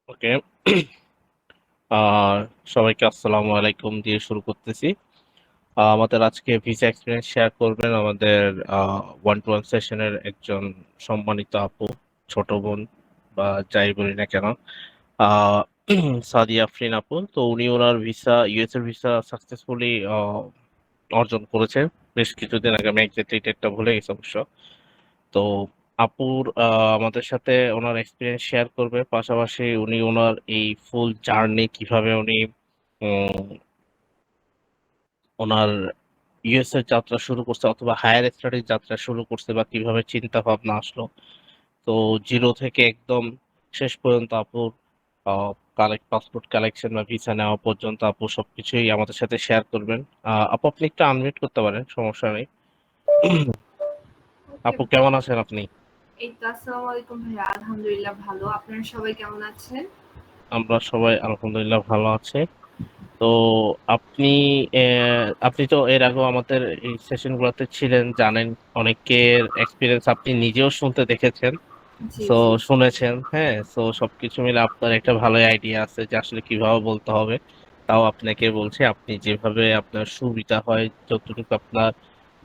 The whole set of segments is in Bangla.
ওকে। আহ সবাইকে আসসালামু আলাইকুম দিয়ে শুরু করতেছি। আমাদের আজকে ভিসা এক্সপিরিয়েন্স শেয়ার করবেন আমাদের ওয়ান টু ওয়ান সেশনের একজন সম্মানিত আপু, ছোট বোন বা যাই বলি না কেন, আহ সাদিয়া আফরিন আপু। তো উনি ওনার ভিসা, ইউএস এর ভিসা সাকসেসফুলি অর্জন করেছেন বেশ কিছুদিন আগে। আমি এক্সাক্টলি ডেটটা ভুলে গেছি অবশ্য। তো আপুর আমাদের সাথে ওনার এক্সপিরিয়েন্স শেয়ার করবে, পাশাপাশি উনি ওনার এই ফুল জার্নি কিভাবে উনি উম, ওনার ইউএস এর যাত্রা শুরু করছে অথবা হায়ার স্টাডিজ যাত্রা শুরু করছে বা কিভাবে চিন্তা ভাবনা আসলো। তো জিরো থেকে একদম শেষ পর্যন্ত আপুর পাসপোর্ট কালেকশন বা ভিসা নেওয়া পর্যন্ত আপু সবকিছুই আমাদের সাথে শেয়ার করবেন। আপু আপনি একটু আনমিউট করতে পারেন, সমস্যা নেই। ওকে আপু ভাইয়া। কেমন আছেন আপনি? এই তো আসসালামু আলাইকুম ভাইয়া, আলহামদুলিল্লাহ ভালো। আপনারা সবাই কেমন আছেন? আমরা সবাই আলহামদুলিল্লাহ ভালো আছি। তো আপনি আপনি তো এর আগেও আমাদের এই সেশন গুলোতে ছিলেন, জানেন অনেকের এক্সপিরিয়েন্স আপনি নিজেও শুনতে দেখেছেন। জি তো জি। শুনেছেন, হ্যাঁ। তো সবকিছু মিলে আপনার একটা ভালো আইডিয়া আছে যে আসলে কিভাবে বলতে হবে। তাও আপনাকে বলছি, আপনি যেভাবে আপনার সুবিধা হয়, যতটুকু আপনার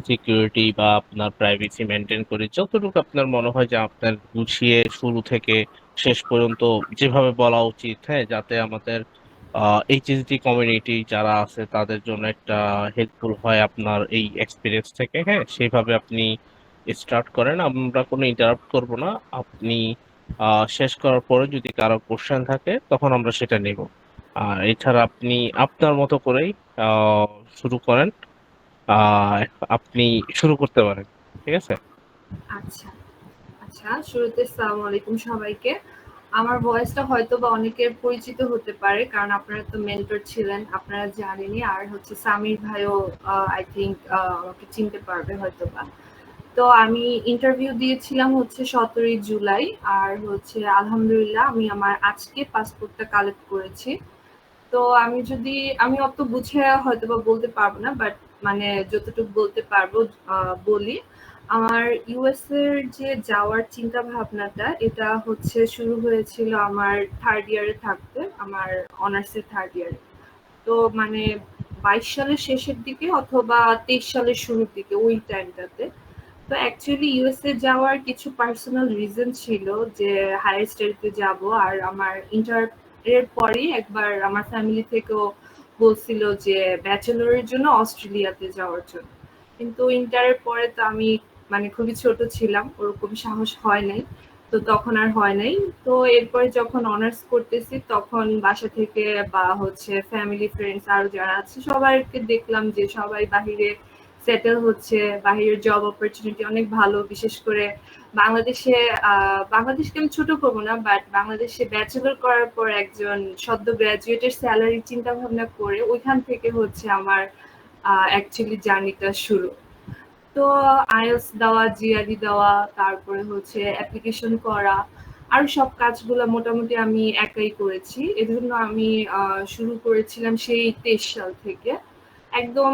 সিকিউরিটি বা আপনার প্রাইভেসি মেনটেন করে যতটুকু আপনার মনে হয় যে আপনার গুছিয়ে শুরু থেকে শেষ পর্যন্ত যেভাবে বলা উচিত, হ্যাঁ, যাতে আমাদের এইচএসডি কমিউনিটি যারা আছে তাদের জন্য একটা হেল্পফুল হয় আপনার এই এক্সপিরিয়েন্স থেকে, হ্যাঁ, সেইভাবে আপনি স্টার্ট করেন। আমরা কোনো ইন্টারাপ্ট করব না। আপনি শেষ করার পরে যদি কারো কোশ্চেন থাকে তখন আমরা সেটা নেব। আর এছাড়া আপনি আপনার মতো করেই আহ, শুরু করেন। আহ, আপনি শুরু করতে পারেন, ঠিক আছে। আচ্ছা আচ্ছা, শুরুতে আসসালামু আলাইকুম সবাইকে। আমার ভয়েসটা হয়তো বা অনেকের পরিচিত হতে পারে, কারণ আপনারা তো মেন্টর ছিলেন, আপনারা জানেনই। আর হচ্ছে সামির ভাইও আই থিংক আমাকে চিনতে পারবে হয়তো বা। তো আমি ইন্টারভিউ দিয়েছিলাম হচ্ছে 17ই জুলাই। আর হচ্ছে আলহামদুলিল্লাহ আমি আমার আজকে পাসপোর্টটা কালেক্ট করেছি। তো আমি অত বুঝে হয়তোবা বলতে পারবো না, বাট মানে যতটুকু বলতে পারবো বলি। আমার ইউএস এর যে যাওয়ার চিন্তা ভাবনাটা, এটা হচ্ছে শুরু হয়েছিল আমার থার্ড ইয়ারে থাকতে, আমার অনার্সের থার্ড ইয়ারে। তো মানে 22 সালের শেষের দিকে অথবা 23 সালের শুরুর দিকে, ওই টাইমটাতে। তো অ্যাকচুয়ালি ইউএসএ যাওয়ার কিছু পার্সোনাল রিজন ছিল, যে হায়ার স্টাডিতে যাব। আর আমার ইন্টার এর পরেই একবার আমার ফ্যামিলি থেকেও বলছিল যে ব্যাচেলরের জন্য অস্ট্রেলিয়াতে যাওয়ার জন্য। কিন্তু ইন্টারের পরে তো আমি মানে খুবই ছোট ছিলাম, ওরকম সাহস হয় নাই। তো তখন আর হয় নাই। তো এরপরে যখন অনার্স করতেছি, তখন বাসা থেকে বা হচ্ছে ফ্যামিলি ফ্রেন্ডস আরো যারা আছে সবাইকে দেখলাম যে সবাই বাহিরে সেটেল হচ্ছে। বাহিরের জব অপরচুনিটি অনেক ভালো, বিশেষ করে বাংলাদেশে। বাংলাদেশকে আমি ছোট করবো না, বাট বাংলাদেশে ব্যাচেলর করার পর একজন সদ্য গ্রাজুয়েটের স্যালারি চিন্তা ভাবনা করে ওইখান থেকে হচ্ছে আমার অ্যাকচুয়ালি জার্নিটা শুরু। তো আইএলটিএস দেওয়া, জিআরই দেওয়া, তারপরে হচ্ছে অ্যাপ্লিকেশন করা, আর সব কাজগুলো মোটামুটি আমি একাই করেছি। এজন্য আমি শুরু করেছিলাম সেই 23 সাল থেকে। একদম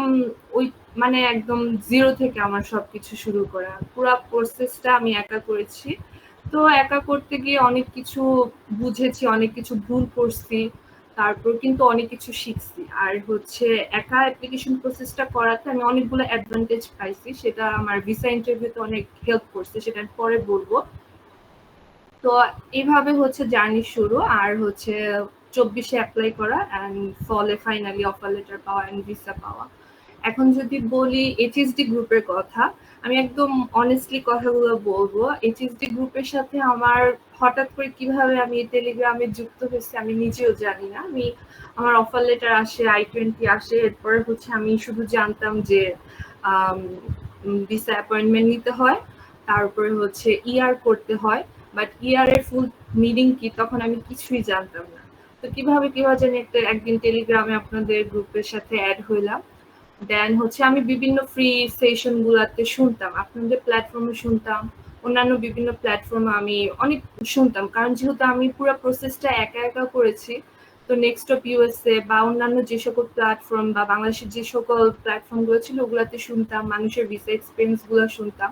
ওই মানে একদম জিরো থেকে আমার সবকিছু শুরু করা, পুরো প্রসেসটা আমি একা করেছি। তো একা করতে গিয়ে অনেক কিছু বুঝেছি, অনেক কিছু ভুল করছি, তারপর কিন্তু অনেক কিছু শিখছি। আর হচ্ছে একা অ্যাপ্লিকেশন প্রসেসটা করাতে আমি অনেকগুলো অ্যাডভান্টেজ পাইছি, সেটা আমার ভিসা ইন্টারভিউতে অনেক হেল্প করছে, সেটা আমি পরে বলবো। তো এইভাবে হচ্ছে জার্নি শুরু। আর হচ্ছে 24-এ অ্যাপ্লাই করা অ্যান্ড ফলে ফাইনালি অফার লেটার পাওয়া অ্যান্ড ভিসা পাওয়া। এখন যদি বলি এইচএসডি গ্রুপের কথা, আমি একদম অনেস্টলি কথাগুলো বলবো। এইচএসডি গ্রুপের সাথে আমার হঠাৎ করে কিভাবে আমি টেলিগ্রামে যুক্ত হয়েছি আমি নিজেও জানি না। আমার অফার লেটার আসে, I-20 আসে, এরপরে হচ্ছে আমি শুধু জানতাম যে ভিসা অ্যাপয়েন্টমেন্ট নিতে হয়, তারপরে হচ্ছে ইআর করতে হয়। বাট ইআর এর ফুল মিনিং কি তখন আমি কিছুই জানতাম না। তো কিভাবে জানি একদিন টেলিগ্রামে আপনাদের গ্রুপের সাথে অ্যাড হইলাম। দেন হচ্ছে আমি বিভিন্ন ফ্রি সেশন গুলাতে শুনতাম, আপনাদের প্ল্যাটফর্মে শুনতাম, অন্যান্য বিভিন্ন প্ল্যাটফর্মে আমি অনেক শুনতাম, কারণ যেহেতু আমি পুরো প্রসেসটা একা একা করেছি। তো নেক্সট অফ ইউএসএ বা অন্যান্য যে সকল প্ল্যাটফর্ম বা বাংলাদেশের যে সকল প্ল্যাটফর্ম গুলো ছিল ওগুলাতে শুনতাম, মানুষের ভিসা এক্সপিরিয়েন্স গুলো শুনতাম।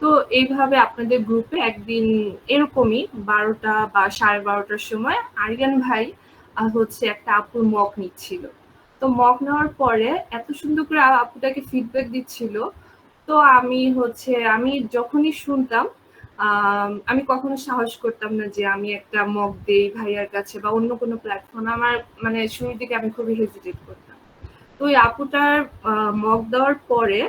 তো এইভাবে আপনাদের গ্রুপে একদিন এরকমই 12টা বা 12:30টার সময় আরিয়ান ভাই হচ্ছে একটা আপুর মক নিচ্ছিল। তো মক নেওয়ার পরে এত সুন্দর করে আপুটাকে ফিডব্যাক দিচ্ছিল। তো আমি যখনই শুনতাম আমি কখনো সাহস করতাম না যে আমি একটা মক দেই ভাইয়ার কাছে বা অন্য কোনো প্ল্যাটফর্ম। আমার মানে শুরুর দিকে আমি খুবই হেজিটেট করতাম। তো ওই আপুটার মক দেওয়ার পরে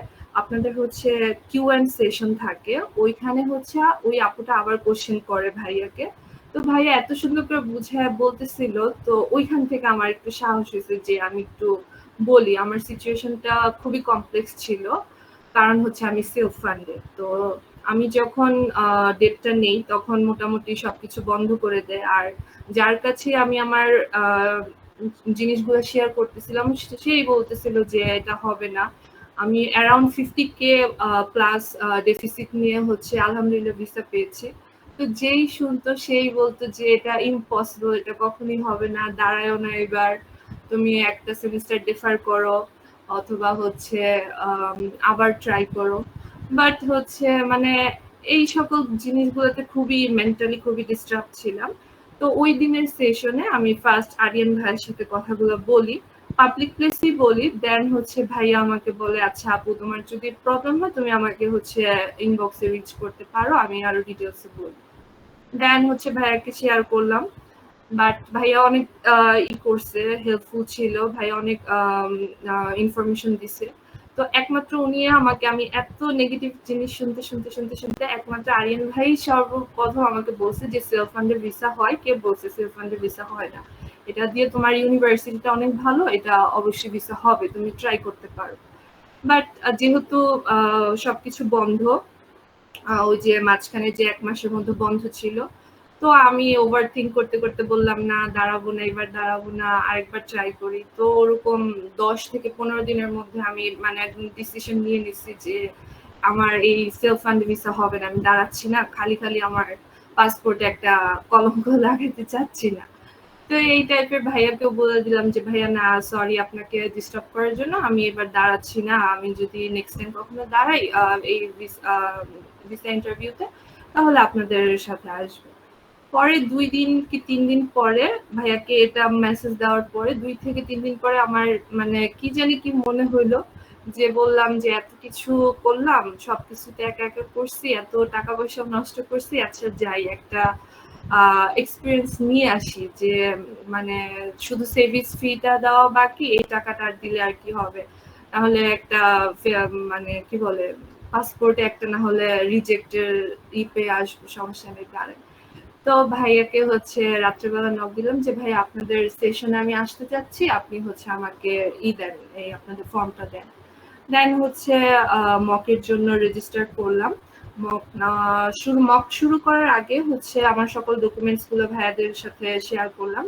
আপনাদের হচ্ছে কিউ অ্যান্ড সেশন থাকে, ওইখানে হচ্ছে ওই আপুটা আবার কোশ্চেন করে ভাইয়াকে। তো ভাইয়া এত সুন্দর করে বুঝায় বলতেছিল, তো ওইখান থেকে আমার একটু সাহস হয়েছে যে আমি একটু বলি। আমার সিচুয়েশনটা খুবই কমপ্লেক্স ছিল, কারণ হচ্ছে আমি সেলফ ফান্ডেড। তো আমি যখন ডেটটা নেই তখন মোটামুটি সবকিছু বন্ধ করে দেয়। আর যার কাছে আমি আমার জিনিসগুলো শেয়ার করতেছিলাম সেই বলতেছিল যে এটা হবে না। আমি অ্যারাউন্ড 50K প্লাস ডেফিসিট নিয়ে হচ্ছে আলহামদুলিল্লাহ ভিসা পেয়েছি। তো যেই শুনতো সেই বলতো যে এটা ইম্পসিবল, এটা কখনই হবে না, দাঁড়ায়ও না এবার, তুমি একটা সেমিস্টার ডিফার করো অথবা হচ্ছে আবার ট্রাই করো। বাট হচ্ছে মানে এই সকল জিনিসগুলোতে খুবই মেন্টালি খুবই ডিস্টার্ব ছিলাম। তো ওই দিনের সেশনে আমি ফার্স্ট আরিয়ান ভাইয়ের সাথে কথাগুলো বলি, পাবলিক প্লেসেই বলি। দেন হচ্ছে ভাইয়া আমাকে বলে আচ্ছা আপু তোমার যদি প্রবলেম হয় তুমি আমাকে হচ্ছে ইনবক্সে রিচ করতে পারো, আমি আরো ডিটেলসে বলবো। দেন হচ্ছে ভাইয়াকে শেয়ার করলাম। বাট ভাইয়া অনেক করছে, হেল্পফুল ছিল, ভাইয়া অনেক ইনফরমেশন দিছে। তো একমাত্র উনি আমাকে, আমি এত নেগেটিভ জিনিস শুনতে শুনতে শুনতে শুনতে একমাত্র আরিয়ান ভাই সর্বপ্রথম আমাকে বলছে যে সেলফ ফান্ডের ভিসা হয়। কে বলছে সেলফ ফান্ডের ভিসা হয় না? এটা দিয়ে তোমার ইউনিভার্সিটিটা অনেক ভালো, এটা অবশ্যই ভিসা হবে, তুমি ট্রাই করতে পারো। বাট যেহেতু সবকিছু বন্ধ, ওই যে মাঝখানে যে 1 মাসের মতো বন্ধ ছিল, তো আমি ওভার থিঙ্ক করতে করতে বললাম না দাঁড়াবো না, এবার দাঁড়াবো না, আরেকবার ট্রাই করি। তো ওরকম 10 থেকে 15 দিনের মধ্যে আমি মানে একদম ডিসিশন নিয়ে নিচ্ছি যে আমার এই সেলফ ফান্ড ভিসা হবে না, আমি দাঁড়াচ্ছি না, খালি খালি আমার পাসপোর্টে একটা কলঙ্ক লাগাতে চাচ্ছি না। তো এই টাইপের ভাইয়াকেও বলে দিলাম যে ভাইয়া না, সরি আপনাকে ডিস্টার্ব করার জন্য, আমি এবার দাঁড়াচ্ছি না, আমি যদি নেক্সট টাইম কখনো দাঁড়াই এই ভিসা ইন্টারভিউতে তাহলে আপনাদের সাথে আসবো। পরে 2 দিন কি 3 দিন পরে ভাইয়াকে এটা মেসেজ দেওয়ার পরে 2 থেকে 3 দিন পরে আমার মানে কি জানি কি মনে হইলো, যে বললাম যে এত কিছু করলাম, সবকিছুতে একা একা করছি, এত টাকা পয়সা নষ্ট করছি, আচ্ছা যাই একটা এক্সপিরিয়েন্স নিয়ে আসি। যে মানে শুধু সেভিংস ফিটা দেওয়া বাকি, এই টাকাটা আর দিলে আর কি হবে, তাহলে একটা মানে কি বলে পাসপোর্টে একটা না হলে রিজেক্টের পেয়ে আসবো, সমস্যা নেই দাঁড়ায়। তো ভাইয়াকে হচ্ছে রাত্রেবেলা নক দিলাম যে ভাই আপনাদের সেশনে আমি আসতে চাচ্ছি, আপনি হচ্ছে আমাকে দেন, এই আপনাদের ফর্মটা দেন। দেন হচ্ছে মকের জন্য রেজিস্টার করলাম। মক শুরু করার আগে হচ্ছে আমার সকল ডকুমেন্টস গুলো ভাইয়াদের সাথে শেয়ার করলাম।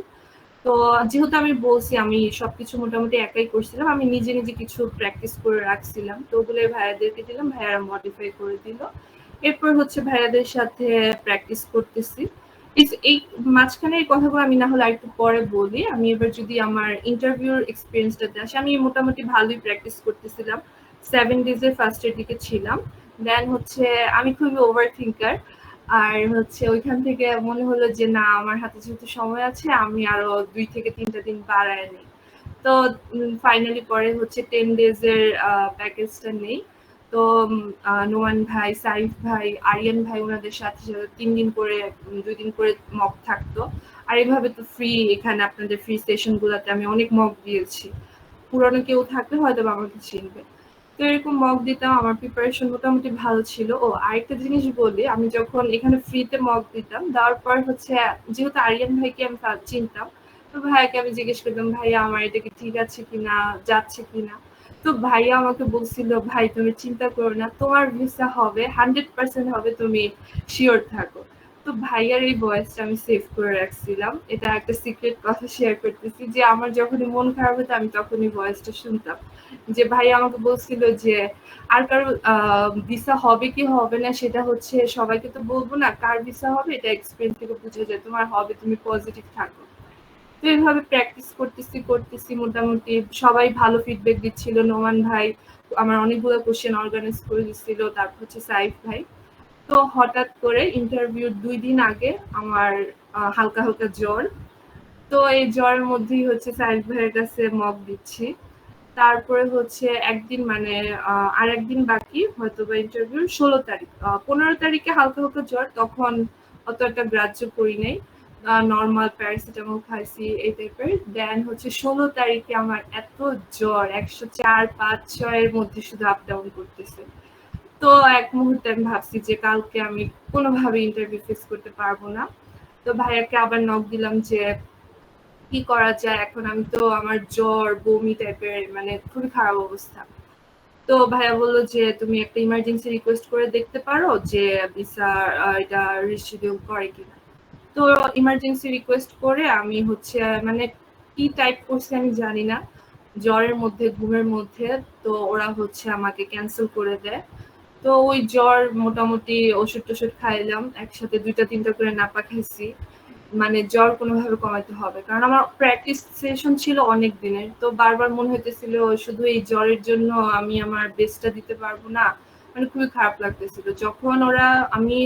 তো যেহেতু আমি বলছি আমি সবকিছু মোটামুটি একাই করছিলাম, আমি নিজে নিজে কিছু প্র্যাকটিস করে রাখছিলাম, তো ওগুলো ভাইয়াদেরকে দিলাম, ভাইয়ারা মডিফাই করে দিল। এরপর হচ্ছে ভাইয়াদের সাথে প্র্যাকটিস করতেছি। এই মাঝখানে এই কথাগুলো আমি না হলে আরেকটু পরে বলি। আমি এবার যদি আমার ইন্টারভিউর এক্সপিরিয়েন্সটাতে আসি, আমি মোটামুটি ভালোই প্র্যাকটিস করতেছিলাম। 7 days এর ফার্স্টের দিকে ছিলাম। দেন হচ্ছে আমি খুবই ওভার থিঙ্কার। আর হচ্ছে ওইখান থেকে মনে হলো যে না, আমার হাতে যেহেতু সময় আছে আমি আরো 2 থেকে 3টা দিন বাড়ায় নিই। তো ফাইনালি পরে হচ্ছে 10 days এর প্যাকেজটা নেই। তো নোমান ভাই, সাইফ ভাই, আরিয়ান ভাই ওনাদের সাথে সাথে 3 দিন করে 2 দিন করে মক থাকতো। আর এইভাবে তো ফ্রি, এখানে আপনাদের ফ্রি সেশন গুলাতে আমি অনেক মক দিয়েছি। পুরানো কেউ থাকলে হয়তো আমাকে চিনবে। তো এরকম মক দিতাম, আমার প্রিপারেশন মোটামুটি ভালো ছিল। ও আরেকটা জিনিস বলি, আমি যখন এখানে ফ্রিতে মক দিতাম, দেওয়ার পর হচ্ছে যেহেতু আরিয়ান ভাইকে আমি চিনতাম, তো ভাইয়াকে আমি জিজ্ঞেস করতাম ভাইয়া আমার এটা কি ঠিক আছে কিনা, যাচ্ছে কিনা। তো ভাইয়া আমাকে বলছিল ভাই তুমি চিন্তা করো না, তোমার ভিসা হবে, 100% হবে, তুমি শিওর থাকো। তো ভাইয়ার এই ভয়েসটা আমি সেভ করে রাখছিলাম। এটা একটা সিক্রেট কথা শেয়ার করতেছি, যে আমার যখনই মন খারাপ হতো আমি তখনই ভয়েসটা শুনতাম। যে ভাইয়া আমাকে বলছিল যে আর কারো ভিসা হবে কি হবে না সেটা হচ্ছে সবাইকে তো বলবো না, কার ভিসা হবে এটা এক্সপিরিয়েন্স থেকে বোঝা যায়, তোমার হবে, তুমি পজিটিভ থাকো। তো এইভাবে প্র্যাকটিস করতেছি মোটামুটি সবাই ভালো ফিডব্যাক দিচ্ছিল। নোমান ভাই আমার অনেকগুলো কোশ্চেন অর্গানাইজ করে দিচ্ছিল, তারপর হচ্ছে সাইফ ভাই। তো হঠাৎ করে ইন্টারভিউর ২ দিন আগে আমার হালকা, হালকা জ্বর। তো এই জ্বরের মধ্যেই হচ্ছে সাইদ ভাইয়ের কাছে মক দিচ্ছি। তারপরে হচ্ছে একদিন মানে আরেকদিন বাকি হয়তোবা ইন্টারভিউর ১৬ তারিখ। ১৫ তারিখে হালকা, হালকা জ্বর, তখন অত একটা গ্রাহ্য করি নাই। নরমাল প্যারাসিটামল খাইছি এই টাইপের। দেন হচ্ছে ১৬ তারিখে আমার এত জ্বর ১০৪, ৫, ৬ এর মধ্যে শুধু আপ ডাউন করতেছে। তো এক মুহূর্তে আমি ভাবছি যে কালকে আমি কোনোভাবে ইন্টারভিউ ফেস করতে পারবো না। তো ভাইয়াকে আবার নক দিলাম যে কি করা যায়, এখন আমি তো আমার জ্বর বমি টাইপের মানে খুবই খারাপ অবস্থা। তো ভাইয়া বললো যে তুমি একটা ইমার্জেন্সি রিকোয়েস্ট করে দেখতে পারো যে ভিসা এটা রিশিডিউল করে কিনা। তো ইমার্জেন্সি রিকোয়েস্ট করে আমি হচ্ছে মানে কি টাইপ করছি আমি জানি না, জ্বরের মধ্যে ঘুমের মধ্যে, তো ওরা হচ্ছে আমাকে ক্যান্সেল করে দেয়। তো ওই জ্বর মোটামুটি ওষুধ টষুধ খাইলাম, একসাথে ২টা ৩টা করে নাপা খাইছি, মানে জ্বর কোনোভাবে কমাইতে হবে, কারণ আমার প্র্যাকটিস সেশন ছিল অনেক দিনের। তো বারবার মনে হইতেছিল শুধু এই জ্বরের জন্য আমি আমার বেস্টটা দিতে পারবো না, মানে খুবই খারাপ লাগতেছিল। যখন ওরা আমি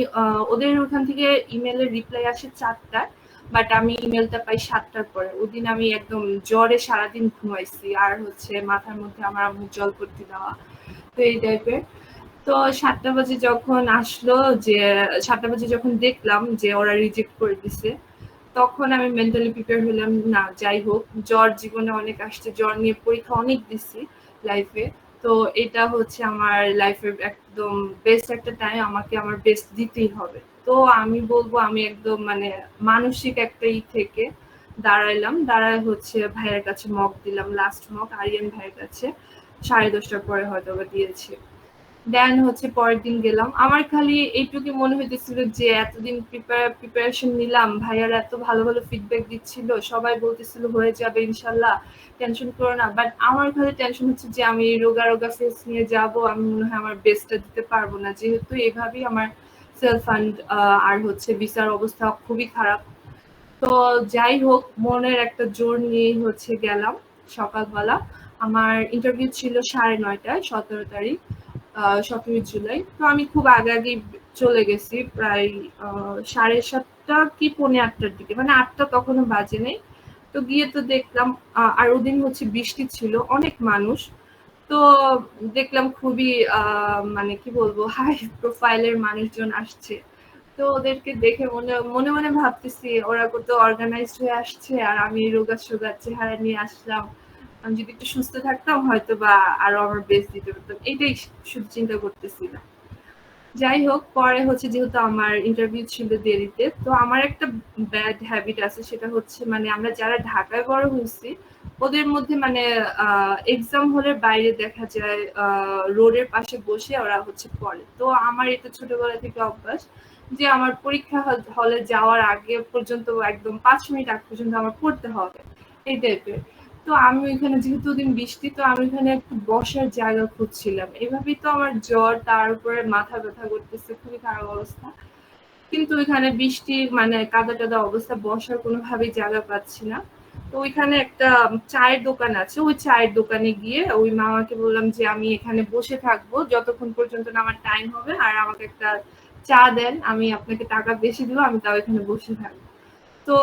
ওদের ওখান থেকে ইমেলের রিপ্লাই আসে ৪টায়, বাট আমি ইমেলটা পাই ৭টার পরে। ওদিন আমি একদম জ্বরে সারাদিন ঘুমাইছি, আর হচ্ছে মাথার মধ্যে আমার আম্মু জলপট্টি দেওয়া, তো এই টাইপের। তো ৭টা বাজে যখন আসলো, যে ৭টা বাজে যখন দেখলাম যে ওরা রিজেক্ট করে দিছে, তখন আমি মেন্টালি প্রিপেয়ার হলাম, না যাই হোক, জ্বর জীবনে অনেক আসছে, জ্বর নিয়ে পরীক্ষা অনেক দিছি লাইফে। তো এটা হচ্ছে আমার লাইফের একদম বেস্ট একটা টাইম, আমাকে আমার বেস্ট দিতেই হবে। তো আমি বলবো আমি একদম মানে মানসিক একটা থেকে দাঁড়াইলাম, দাঁড়ায় হচ্ছে ভাইয়ের কাছে মক দিলাম, লাস্ট মক আরিয়ান ভাইয়ের কাছে 10:30টার পরে হয়তো দিয়েছি। দেন হচ্ছে পরের দিন গেলাম, আমার খালি এইটুকু মনে হইতেছিল যে এতদিন প্রিপারেশন নিলাম, ভাইয়ারা এত ভালো ভালো ফিডব্যাক দিচ্ছিল, সবাই বলতেছিল হয়ে যাবে ইনশাল্লাহ, টেনশন করো না। বাট আমার খালি টেনশন হচ্ছে যে আমি রোগা রোগা ফেস নিয়ে যাব, আমি মনে হয় আমার বেস্টটা দিতে পারবো না, যেহেতু এভাবেই আমার সেলফ ফান্ড আর হচ্ছে ভিসার অবস্থা খুবই খারাপ। তো যাই হোক, মনের একটা জোর নিয়েই হচ্ছে গেলাম সকালবেলা। আমার ইন্টারভিউ ছিল 9:30টায়, 17 তারিখ, 17 জুলাই। তো আমি খুব আগে চলে গেছি, প্রায় 7:30 কি 7:45টার দিকে, মানে 8টা তখনও বাজে নেই। তো গিয়ে তো দেখলাম, আর ওদিন হচ্ছে বৃষ্টি ছিল, অনেক মানুষ। তো দেখলাম খুবই মানে কি বলবো, হাই প্রোফাইলের মানুষজন আসছে। তো ওদেরকে দেখে মনে মনে মনে ভাবতেছি ওরা কত অর্গানাইজড হয়ে আসছে, আর আমি রোগা সোগা চেহারা নিয়ে আসলাম। আমি যদি একটু সুস্থ থাকতাম হয়তো বা আরো আমার বেস্ট দিতে পারতাম, এইটাই শুধু চিন্তা করতেছিলাম। যাই হোক, পরে হচ্ছে যেহেতু আমার ইন্টারভিউ ছিল দেরিতে, তো আমার একটা ব্যাড হ্যাবিট আছে, সেটা হচ্ছে মানে আমরা যারা ঢাকায় বড় হয়েছি ওদের মধ্যে মানে এক্সাম হলের বাইরে দেখা যায় রোডের পাশে বসে ওরা হচ্ছে পড়ে। তো আমার এটা ছোটবেলা থেকে অভ্যাস যে আমার পরীক্ষা হলে যাওয়ার আগে পর্যন্ত একদম 5 মিনিট আগ পর্যন্ত আমার পড়তে হবে, এই টাইপের। তো আমি ওইখানে যেহেতু ওদিন বৃষ্টি, তো আমি ওখানে একটু বসার জায়গা খুঁজছিলাম, এভাবেই তো আমার জ্বর, তার উপরে মাথা ব্যথা করতেছে, খুবই খারাপ অবস্থা। কিন্তু ওইখানে বৃষ্টি মানে কাদা টাদা অবস্থা, বসার কোনোভাবেই জায়গা পাচ্ছি না। তো ওইখানে একটা চায়ের দোকান আছে, ওই চায়ের দোকানে গিয়ে ওই মামাকে বললাম যে আমি এখানে বসে থাকবো যতক্ষণ পর্যন্ত না আমার টাইম হবে, আর আমাকে একটা চা দেন, আমি আপনাকে টাকা বেশি দিব, আমি তাও এখানে বসে থাকবো। তো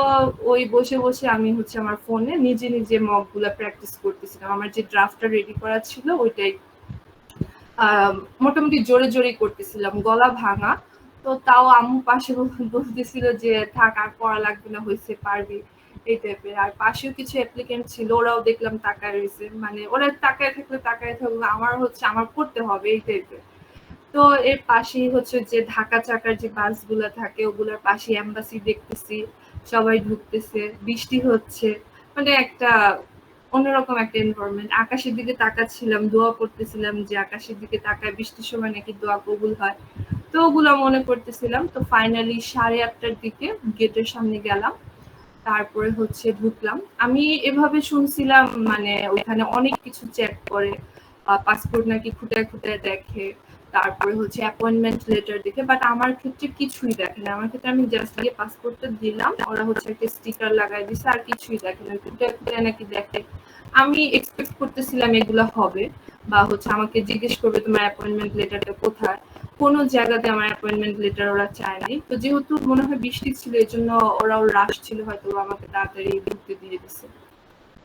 ওই বসে বসে আমি হচ্ছে আমার ফোনে নিজে নিজে মক গুলা প্র্যাকটিস করতেছিলাম, আমার যে ড্রাফটটা রেডি করা ছিল ওইটাই মোটামুটি জোরে জোরে করতেছিলাম, গলা ভাঙা। তো তাও আম্মু পাশে বলতেছিল যে থাক আর পড়া লাগবে না, হয়েছে পারবি, এই টাইপের। আর পাশেও কিছু অ্যাপ্লিকেন্ট ছিল, ওরাও দেখলাম তাকায় রয়েছে, মানে ওরা তাকায় থাকলে তাকায় থাকলো, আমার হচ্ছে আমার পড়তে হবে এই টাইপের। তো এর পাশেই হচ্ছে যে ঢাকা চাকার যে বাসগুলো থাকে ওগুলোর পাশে এম্বাসি দেখতেছি, সবাই ঢুকতেছে, বৃষ্টি হচ্ছে, মানে একটা অন্যরকম একটা এনভায়রনমেন্ট। আকাশের দিকে তাকাচ্ছিলাম, দোয়া করতেছিলাম যে আকাশের দিকে তাকায় বৃষ্টির সময় নাকি দোয়া কবুল হয়। তো ওগুলো মনে করতেছিলাম। তো ফাইনালি 8:30টার দিকে গেটের সামনে গেলাম, তারপরে হচ্ছে ঢুকলাম। আমি এভাবে শুনছিলাম মানে ওইখানে অনেক কিছু চেক করে, পাসপোর্ট নাকি খুঁটায় খুঁটায় দেখে, তারপরে হচ্ছে অ্যাপয়েন্টমেন্ট লেটার দেখে, বাট আমার ক্ষেত্রে কিছুই দেখে না। আমার ক্ষেত্রে আমি জাস্ট গিয়ে পাসপোর্টটা দিলাম, ওরা হচ্ছে একটা স্টিকার লাগাই দিছে, আর কিছুই দেখে না, খুঁটায় খুঁটায় নাকি দেখে। আমি এক্সপেক্ট করতেছিলাম এগুলো হবে, বা হচ্ছে আমাকে জিজ্ঞেস করবে তোমার অ্যাপয়েন্টমেন্ট লেটারটা কোথায়। কোনো জায়গাতে আমার অ্যাপয়েন্টমেন্ট লেটার ওরা চায় নাই। তো যেহেতু মনে হয় বৃষ্টি ছিল এজন্য ওরাও রাশ ছিল হয়তো আমাকে তাড়াতাড়ি ঢুকতে দিয়ে দিছে।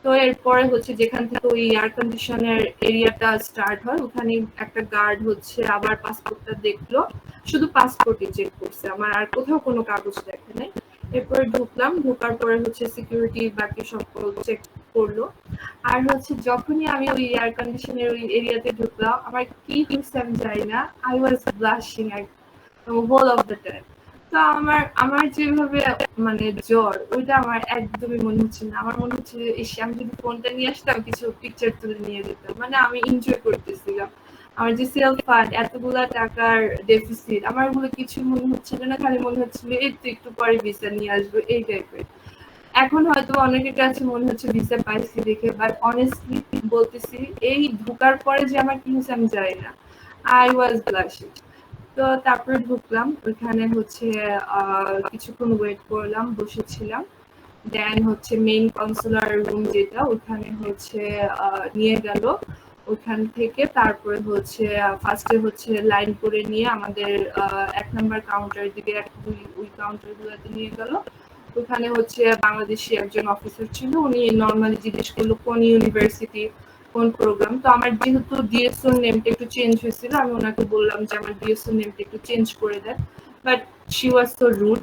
তো এরপরে হচ্ছে যেখান থেকে ওই এয়ার কন্ডিশনের এরিয়াটা স্টার্ট হয় ওখানে একটা গার্ড হচ্ছে আবার পাসপোর্টটা দেখলো, শুধু পাসপোর্টই চেক করছে, আমার আর কোথাও কোনো কাগজ দেখে নাই। এরপরে ঢুকলাম, ঢোকার পরে হচ্ছে সিকিউরিটি বাকি সব চেক করলো। আর হচ্ছে যখনই আমি ওই এয়ার কন্ডিশনের ওই এরিয়াতে ঢুকলাম আমার কি হয়েছে আমি জানি না, I was blushing whole of the time. তো আমার আমার যেভাবে মানে জ্বর ওইটা আমার একদমই মনে হচ্ছে না, আমার মনে হচ্ছে এসে আমি যদি ফোনটা নিয়ে আসতাম কিছু পিকচার তুলে নিয়ে যেতাম, মানে আমি এনজয় করতেছিলাম। আমার যে সেলফ ফান্ড এতগুলা টাকার ডেফিসিট আমার ওগুলো কিছু মনে হচ্ছিল না, খালি মনে হচ্ছিল এই তো একটু পরে ভিসা নিয়ে আসবো এই টাইপের। এখন হয়তো অনেকের কাছে মনে হচ্ছে ভিসা পাইছি দেখে, বাট অনেস্টলি বলতেছি এই ঢোকার পরে যে আমার কি হয়েছে আমি জানি না, আই ওয়াজ ব্লাশিং। তো তারপরে ঢুকলাম ওইখানে হচ্ছে কিছুক্ষণ ওয়েট করলাম, বসেছিলাম। দেন হচ্ছে মেইন কনসুলার রুম যেটা ওখানে হচ্ছে নিয়ে গেল। ওখান থেকে তারপরে হচ্ছে ফার্স্টে হচ্ছে লাইন করে নিয়ে আমাদের ১ নাম্বার কাউন্টারের দিকে ওই কাউন্টার গুলোতে নিয়ে গেল। ওখানে হচ্ছে বাংলাদেশি একজন অফিসার ছিল, উনি নর্মালি জিজ্ঞেস করলো কোন ইউনিভার্সিটি কোন প্রোগ্রাম। তো আমার যেহেতু ডিএসও নেমটা একটু চেঞ্জ হয়েছিল আমি ওনাকে বললাম যে আমার ডিএসও নেমটা একটু চেঞ্জ করে দেন, but she was so rude.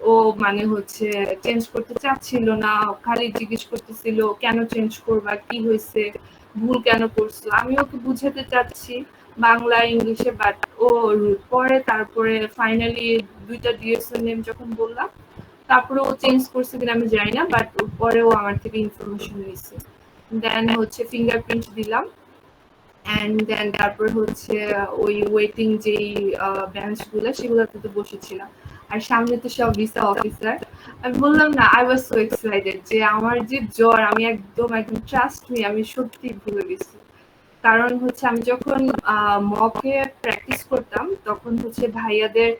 ও মানে হচ্ছে চেঞ্জ করতে চাচ্ছিল না, খালি জিজ্ঞেস করতেছিল কেন চেঞ্জ করবা, কি হয়েছে, ভুল কেন করছো। আমি ওকে বুঝাতে চাচ্ছি বাংলা ইংলিশে, বাট ও রুড। পরে তারপরে ফাইনালি ২টা ডিএসও নেম যখন বললাম তারপরে ও চেঞ্জ করছে কিনা আমি জানি না, বাট পরে ও আমার থেকে ইনফরমেশন নিচ্ছে। দেন হচ্ছে ফিঙ্গারপ্রিন্ট দিলাম অ্যান্ড দেন তারপর হচ্ছে ওই ওয়েটিং যেই বেঞ্চ গুলো সেগুলোতে তো বসেছিলাম। আর সামনে তো সব ভিসা অফিসার। আমি বললাম না আই ওয়াজ সো এক্সাইটেড যে আমার যে জ্বর আমি একদম একদম ট্রাস্ট মি আমি সত্যি ভুলে গেছি। কারণ হচ্ছে আমি যখন মকে প্র্যাকটিস করতাম তখন হচ্ছে ভাইয়াদের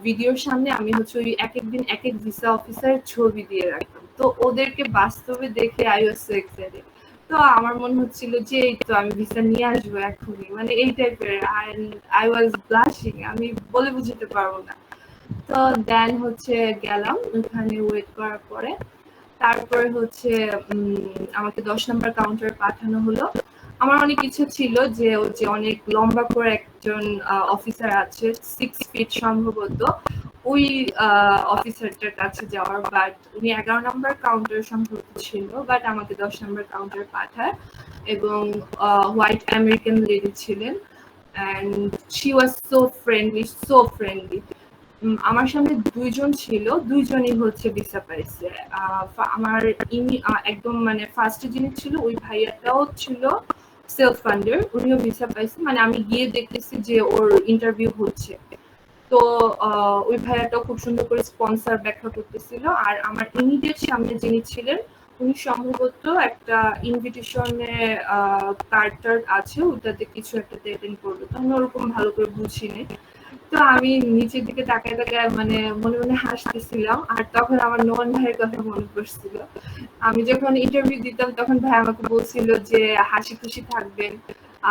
ভিডিওর সামনে আমি হচ্ছে ওই একেক দিন একেক ভিসা অফিসারের ছবি দিয়ে রাখতাম, তো ওদেরকে বাস্তবে দেখে আই ওয়াজ সো এক্সাইটেড। তো আমার মনে হচ্ছিল যে এই তো আমি ভিসা নিয়ে আসবো এখনই, মানে এই টাইপের। আই ওয়াজ ব্লাশিং, আমি বলে বুঝাতে পারবো না। তো দেন হচ্ছে গেলাম ওখানে ওয়েট করার পরে তারপরে হচ্ছে আমাকে ১০ নাম্বার কাউন্টারে পাঠানো হলো। আমার অনেক ইচ্ছা ছিল যে ও যে অনেক লম্বা করে একজন অফিসার আছে 6 ফিট সম্ভবত, ওই অফিসারটার কাছে যাওয়ার, বাট উনি ১১ নাম্বার কাউন্টার সম্ভবত ছিল, বাট আমাকে ১০ নাম্বার কাউন্টারে পাঠায়। এবং হোয়াইট আমেরিকান লেডি ছিলেন and she was so friendly, so friendly. আমার সামনে ২ জন ছিল, ২ জনই হচ্ছে ভিসা পাইছে। আমার একদম মানে ফার্স্টে যিনি ছিল ওই ভাইয়াটাও ছিল সেলফ ফান্ডার, উনিও ভিসা পাইছে। মানে আমি গিয়ে দেখতেছি যে ওর ইন্টারভিউ হচ্ছে। তো ওই ভাইয়াটাও খুব সুন্দর করে স্পন্সর ব্যাখ্যা করতেছিল। আর আমার ইমিডিয়েট সামনে যিনি ছিলেন উনি সম্ভবত একটা ইনভিটেশনে কার্ড আছে ওটাতে কিছু একটা অ্যাটেন্ড করবে, তো আমি ওরকম ভালো করে বুঝিনি। তো আমি নিচের দিকে তাকায় তাকায় মানে মনে মনে হাসতেছিলাম। আর তখন আমার নোমান ভাইয়ের কথা মনে পড়ছিল। আমি যখন ইন্টারভিউ দিতাম তখন ভাই আমাকে বলছিল যে হাসি খুশি থাকবেন,